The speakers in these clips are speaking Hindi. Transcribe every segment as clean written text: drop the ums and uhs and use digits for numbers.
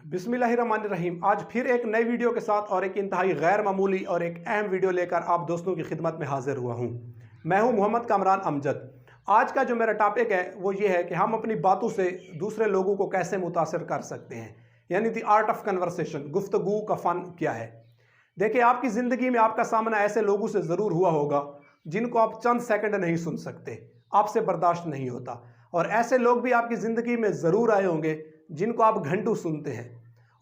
बिस्मिल्लाहिर्रहमानिर्रहीम। आज फिर एक नई वीडियो के साथ और एक इंतहाई गैर मामूली और एक अहम वीडियो लेकर आप दोस्तों की खिदमत में हाजिर हुआ हूँ। मैं हूँ मोहम्मद कामरान अमजद। आज का जो मेरा टॉपिक है वो ये है कि हम अपनी बातों से दूसरे लोगों को कैसे मुतासिर कर सकते हैं, यानी द आर्ट ऑफ कन्वर्सेशन, गुफ्तगू का फ़न क्या है। देखिए, आपकी ज़िंदगी में आपका सामना ऐसे लोगों से ज़रूर हुआ होगा जिनको आप चंद सेकंड नहीं सुन सकते, आपसे बर्दाश्त नहीं होता। और ऐसे लोग भी आपकी ज़िंदगी में ज़रूर आए होंगे जिनको आप घंटों सुनते हैं,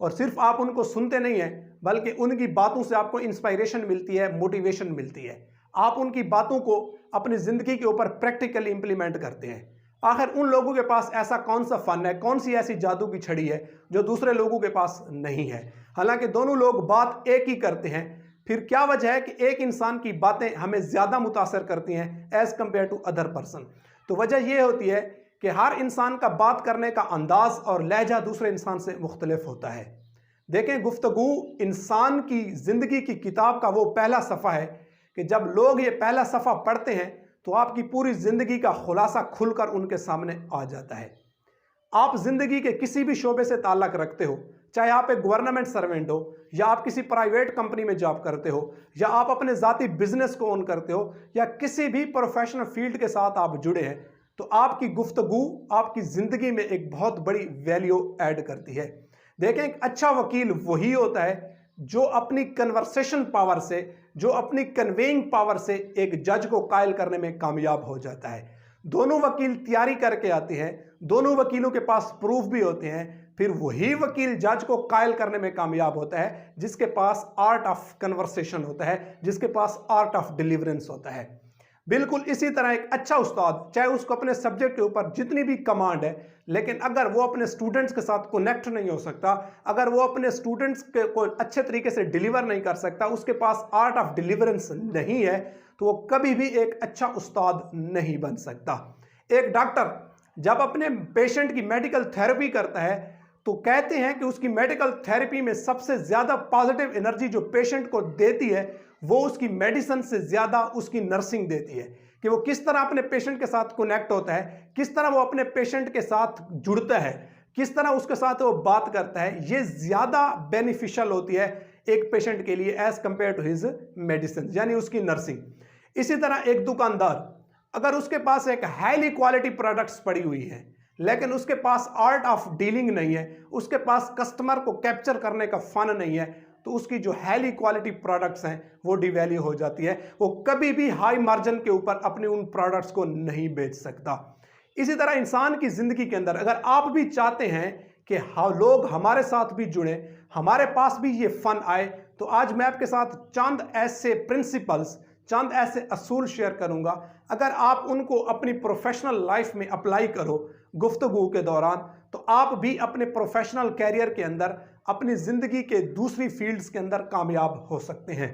और सिर्फ आप उनको सुनते नहीं हैं बल्कि उनकी बातों से आपको इंस्पायरेशन मिलती है, मोटिवेशन मिलती है। आप उनकी बातों को अपनी ज़िंदगी के ऊपर प्रैक्टिकली इंप्लीमेंट करते हैं। आखिर उन लोगों के पास ऐसा कौन सा फ़न है, कौन सी ऐसी जादू की छड़ी है जो दूसरे लोगों के पास नहीं है। हालांकि दोनों लोग बात एक ही करते हैं, फिर क्या वजह है कि एक इंसान की बातें हमें ज़्यादा मुतासर करती हैं as compare to other person. तो वजह यह होती है कि हर इंसान का बात करने का अंदाज और लहजा दूसरे इंसान से मुख्तलिफ होता है। देखें, गुफ्तगू इंसान की ज़िंदगी की किताब का वो पहला सफ़ा है कि जब लोग ये पहला सफ़ा पढ़ते हैं तो आपकी पूरी ज़िंदगी का खुलासा खुलकर उनके सामने आ जाता है। आप ज़िंदगी के किसी भी शोबे से ताल्लुक़ रखते हो, चाहे आप एक गवर्नमेंट सर्वेंट हो, या आप किसी प्राइवेट कंपनी में जॉब करते हो, या आप अपने ज़ाती बिजनेस को ओन करते हो, या किसी भी प्रोफेशनल फील्ड के साथ आप जुड़े हैं, तो आपकी गुफ्तगू आपकी ज़िंदगी में एक बहुत बड़ी वैल्यू ऐड करती है। देखें, एक अच्छा वकील वही होता है जो अपनी कन्वर्सेशन पावर से, जो अपनी कन्वेइंग पावर से एक जज को कायल करने में कामयाब हो जाता है। दोनों वकील तैयारी करके आते हैं, दोनों वकीलों के पास प्रूफ भी होते हैं, फिर वही वकील जज को कायल करने में कामयाब होता है जिसके पास आर्ट ऑफ कन्वर्सेशन होता है, जिसके पास आर्ट ऑफ डिलीवरेंस होता है। बिल्कुल इसी तरह एक अच्छा उस्ताद, चाहे उसको अपने सब्जेक्ट के ऊपर जितनी भी कमांड है, लेकिन अगर वो अपने स्टूडेंट्स के साथ कनेक्ट नहीं हो सकता, अगर वो अपने स्टूडेंट्स को अच्छे तरीके से डिलीवर नहीं कर सकता, उसके पास आर्ट ऑफ डिलीवरेंस नहीं है, तो वो कभी भी एक अच्छा उस्ताद नहीं बन सकता। एक डॉक्टर जब अपने पेशेंट की मेडिकल थेरेपी करता है तो कहते हैं कि उसकी मेडिकल थेरेपी में सबसे ज़्यादा पॉजिटिव एनर्जी जो पेशेंट को देती है वो उसकी मेडिसिन से ज़्यादा उसकी नर्सिंग देती है। कि वो किस तरह अपने पेशेंट के साथ कनेक्ट होता है, किस तरह वो अपने पेशेंट के साथ जुड़ता है, किस तरह उसके साथ वो बात करता है, ये ज़्यादा बेनिफिशियल होती है एक पेशेंट के लिए as compare to his medicine, यानी उसकी नर्सिंग। इसी तरह एक दुकानदार, अगर उसके पास एक हाईली क्वालिटी प्रोडक्ट्स पड़ी हुई है लेकिन उसके पास आर्ट ऑफ डीलिंग नहीं है, उसके पास कस्टमर को कैप्चर करने का फन नहीं है, तो उसकी जो हाईली क्वालिटी प्रोडक्ट्स हैं वो डिवैल्यू हो जाती है। वो कभी भी हाई मार्जिन के ऊपर अपने उन प्रोडक्ट्स को नहीं बेच सकता। इसी तरह इंसान की ज़िंदगी के अंदर अगर आप भी चाहते हैं कि लोग हमारे साथ भी जुड़ें, हमारे पास भी ये फ़न आए, तो आज मैं आपके साथ चंद ऐसे प्रिंसिपल्स, चंद ऐसे असूल शेयर करूंगा। अगर आप उनको अपनी प्रोफेशनल लाइफ में अप्लाई करो गुफ्तगू के दौरान, तो आप भी अपने प्रोफेशनल कैरियर के अंदर, अपनी ज़िंदगी के दूसरी फील्ड्स के अंदर कामयाब हो सकते हैं।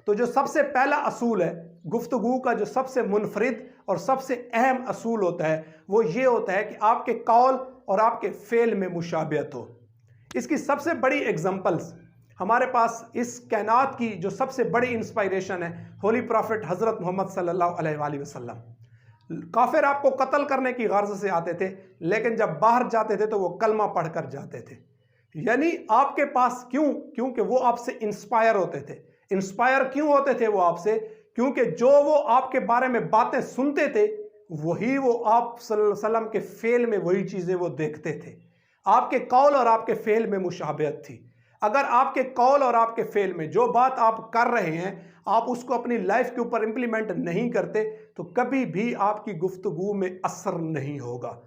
तो जो सबसे पहला असूल है गुफ्तगू का, जो सबसे मुनफरिद और सबसे अहम असूल होता है, वो ये होता है कि आपके कौल और आपके फेल में मुशाबियत हो। इसकी सबसे बड़ी एग्जाम्पल्स हमारे पास इस कायनात की जो सबसे बड़ी इंस्पायरेशन है, होली प्रॉफिट हज़रत मोहम्मद सल्लल्लाहु अलैहि वसल्लम। काफिर आपको कत्ल करने की गर्ज से आते थे, लेकिन जब बाहर जाते थे तो वो कलमा पढ़कर जाते थे। यानी आपके पास क्योंकि वो आपसे इंस्पायर होते थे। इंस्पायर क्यों होते थे वो आपसे? क्योंकि जो वो आपके बारे में बातें सुनते थे वही वो आप सल्लल्लाहु अलैहि वसल्लम के फेल में वही चीज़ें वो देखते थे। आपके कौल और आपके फेल में मुशाबियत थी। अगर आपके कौल और आपके फेल में जो बात आप कर रहे हैं आप उसको अपनी लाइफ के ऊपर इंप्लीमेंट नहीं करते, तो कभी भी आपकी गुफ्तगू में असर नहीं होगा।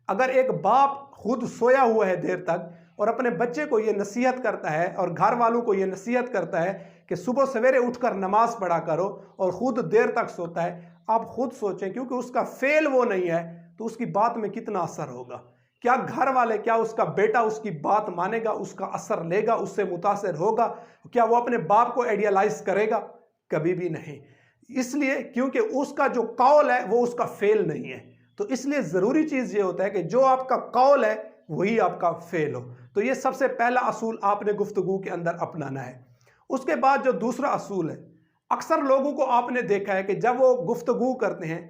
अगर एक बाप खुद सोया हुआ है देर तक और अपने बच्चे को ये नसीहत करता है और घर वालों को ये नसीहत करता है कि सुबह सवेरे उठकर नमाज पढ़ा करो, और ख़ुद देर तक सोता है, आप खुद सोचें, क्योंकि उसका फेल वो नहीं है तो उसकी बात में कितना असर होगा। क्या घर वाले, क्या उसका बेटा उसकी बात मानेगा, उसका असर लेगा, उससे मुतासिर होगा? क्या वो अपने बाप को आइडियलाइज करेगा? कभी भी नहीं। इसलिए क्योंकि उसका जो कौल है वो उसका फेल नहीं है। तो इसलिए ज़रूरी चीज़ ये होता है कि जो आपका कौल है वही आपका फेल हो। तो ये सबसे पहला असूल आपने गुफ्तगू के अंदर अपनाना है। उसके बाद जो दूसरा असूल है, अक्सर लोगों को आपने देखा है कि जब वो गुफ्तगू करते हैं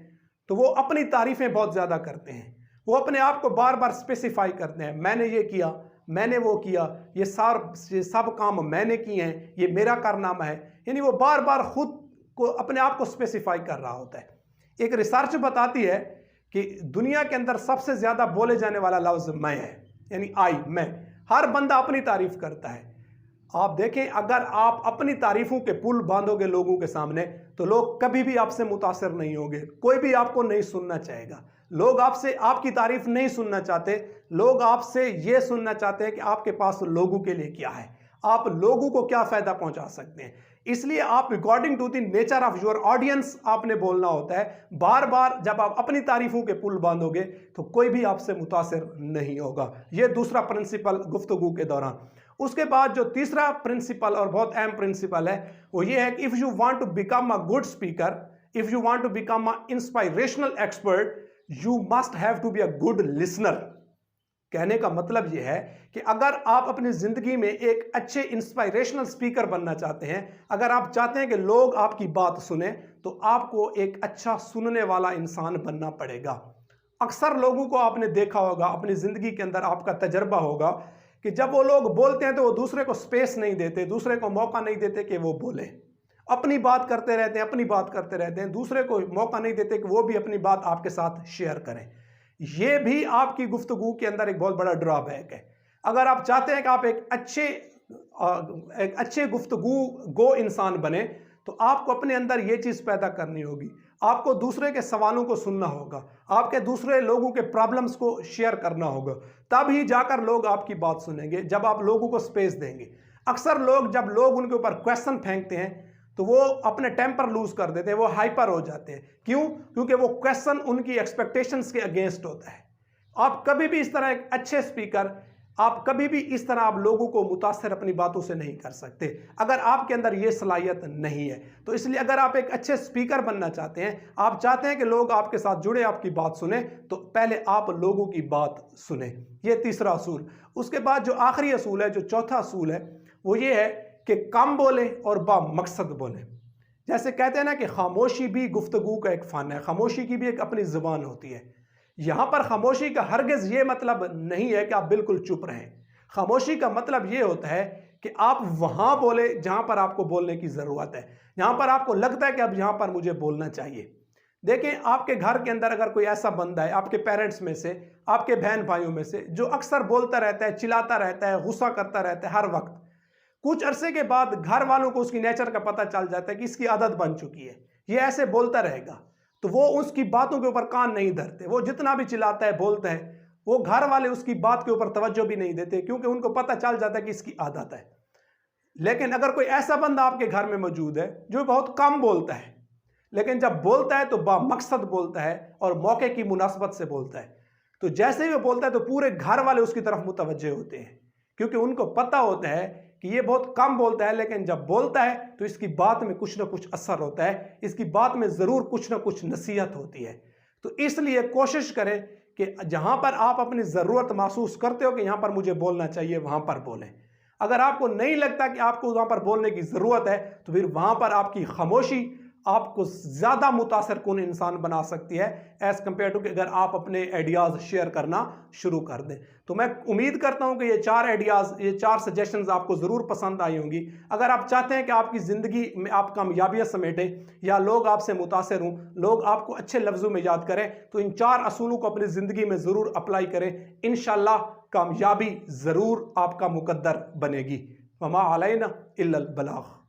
तो वो अपनी तारीफ़ें बहुत ज़्यादा करते हैं। वो अपने आप को बार बार स्पेसिफाई करते हैं, मैंने ये किया, मैंने वो किया, ये सब काम मैंने किए हैं, ये मेरा कारनामा है। यानी वो बार बार खुद को अपने आप को स्पेसिफाई कर रहा होता है। एक रिसर्च बताती है कि दुनिया के अंदर सबसे ज्यादा बोले जाने वाला लफ्ज मैं है, यानी आई, मैं। हर बंदा अपनी तारीफ करता है। आप देखें, अगर आप अपनी तारीफों के पुल बांधोगे लोगों के सामने तो लोग कभी भी आपसे मुतासिर नहीं होंगे, कोई भी आपको नहीं सुनना चाहेगा। लोग आपसे आपकी तारीफ नहीं सुनना चाहते, लोग आपसे यह सुनना चाहते हैं कि आपके पास लोगों के लिए क्या है, आप लोगों को क्या फायदा पहुंचा सकते हैं। इसलिए आप according to the nature of your audience आपने बोलना होता है। बार बार जब आप अपनी तारीफों के पुल बांधोगे तो कोई भी आपसे मुतासिर नहीं होगा। यह दूसरा प्रिंसिपल गुफ्तगू के दौरान। उसके बाद जो तीसरा प्रिंसिपल और बहुत अहम प्रिंसिपल है वो ये है कि if you want to become a good speaker, if you want to become a inspirational expert, you must have to be a good listener. कहने का मतलब यह है कि अगर आप अपनी जिंदगी में एक अच्छे इंस्पायरेशनल स्पीकर बनना चाहते हैं, अगर आप चाहते हैं कि लोग आपकी बात सुने, तो आपको एक अच्छा सुनने वाला इंसान बनना पड़ेगा। अक्सर लोगों को आपने देखा होगा, अपनी जिंदगी के अंदर आपका तजर्बा होगा कि जब वो लोग बोलते हैं तो वो दूसरे को स्पेस नहीं देते, दूसरे को मौका नहीं देते कि वो बोले, अपनी बात करते रहते हैं, अपनी बात करते रहते हैं, दूसरे को मौका नहीं देते कि वो भी अपनी बात आपके साथ शेयर करें। ये भी आपकी गुफ्तगू के अंदर एक बहुत बड़ा ड्रॉबैक है। अगर आप चाहते हैं कि आप एक अच्छे गुफ्तगू गो इंसान बने, तो आपको अपने अंदर ये चीज़ पैदा करनी होगी। आपको दूसरे के सवालों को सुनना होगा, आपके दूसरे लोगों के प्रॉब्लम्स को शेयर करना होगा, तब ही जाकर लोग आपकी बात सुनेंगे, जब आप लोगों को स्पेस देंगे। अक्सर लोग, जब लोग उनके ऊपर क्वेश्चन फेंकते हैं तो वो अपने टेम्पर लूज कर देते हैं, वो हाइपर हो जाते हैं। क्यों? क्योंकि वो क्वेश्चन उनकी एक्सपेक्टेशंस के अगेंस्ट होता है। आप कभी भी इस तरह एक अच्छे स्पीकर, आप कभी भी इस तरह आप लोगों को मुतासिर अपनी बातों से नहीं कर सकते अगर आपके अंदर ये सलाहियत नहीं है। तो इसलिए अगर आप एक अच्छे स्पीकर बनना चाहते हैं, आप चाहते हैं कि लोग आपके साथ जुड़े, आपकी बात सुने, तो पहले आप लोगों की बात सुने। ये तीसरा असूल। उसके बाद जो आखिरी असूल है, जो चौथा असूल है, वो ये है कि कम बोले और बामकसद बोले। जैसे कहते हैं ना कि खामोशी भी गुफ्तगू का एक फ़न है, खामोशी की भी एक अपनी ज़ुबान होती है। यहाँ पर खामोशी का हरगिज़ ये मतलब नहीं है कि आप बिल्कुल चुप रहें। खामोशी का मतलब ये होता है कि आप वहाँ बोले जहाँ पर आपको बोलने की ज़रूरत है, जहाँ पर आपको लगता है कि अब यहाँ पर मुझे बोलना चाहिए। देखें, आपके घर के अंदर अगर कोई ऐसा बंदा है, आपके पेरेंट्स में से, आपके बहन भाइयों में से, जो अक्सर बोलता रहता है, चिल्लाता रहता है, गुस्सा करता रहता है हर वक्त, कुछ अरसे के बाद घर वालों को उसकी नेचर का पता चल जाता है कि इसकी आदत बन चुकी है, ये ऐसे बोलता रहेगा, तो वो उसकी बातों के ऊपर कान नहीं धरते। वो जितना भी चिल्लाता है, बोलता है, वो घर वाले उसकी बात के ऊपर तवज्जो भी नहीं देते, क्योंकि उनको पता चल जाता है कि इसकी आदत है। लेकिन अगर कोई ऐसा बंदा आपके घर में मौजूद है जो बहुत कम बोलता है, लेकिन जब बोलता है तो बामकसद बोलता है और मौके की मुनासबत से बोलता है, तो जैसे ही वो बोलता है तो पूरे घर वाले उसकी तरफ मुतवज्जे होते हैं, क्योंकि उनको पता होता है कि ये बहुत कम बोलता है, लेकिन जब बोलता है तो इसकी बात में कुछ ना कुछ असर होता है, इसकी बात में ज़रूर कुछ ना कुछ नसीहत होती है। तो इसलिए कोशिश करें कि जहाँ पर आप अपनी ज़रूरत महसूस करते हो कि यहाँ पर मुझे बोलना चाहिए, वहाँ पर बोलें। अगर आपको नहीं लगता कि आपको वहाँ पर बोलने की ज़रूरत है, तो फिर वहाँ पर आपकी खामोशी आपको ज़्यादा मुतासर कुन इंसान बना सकती है एज़ कम्पेयर टू कि अगर आप अपने आइडियाज़ शेयर करना शुरू कर दें। तो मैं उम्मीद करता हूँ कि ये 4 आइडियाज़, ये 4 सजेशंस आपको ज़रूर पसंद आई होंगी। अगर आप चाहते हैं कि आपकी ज़िंदगी में आप कामयाबियाँ समेटें या लोग आपसे मुतासर हों, लोग आपको अच्छे लफ्ज़ों में याद करें, तो इन 4 असूलों को अपनी ज़िंदगी में ज़रूर अप्लाई करें। इंशाअल्लाह कामयाबी ज़रूर आपका मुकद्दर बनेगी। वमा अलैना इल्लल बलाग।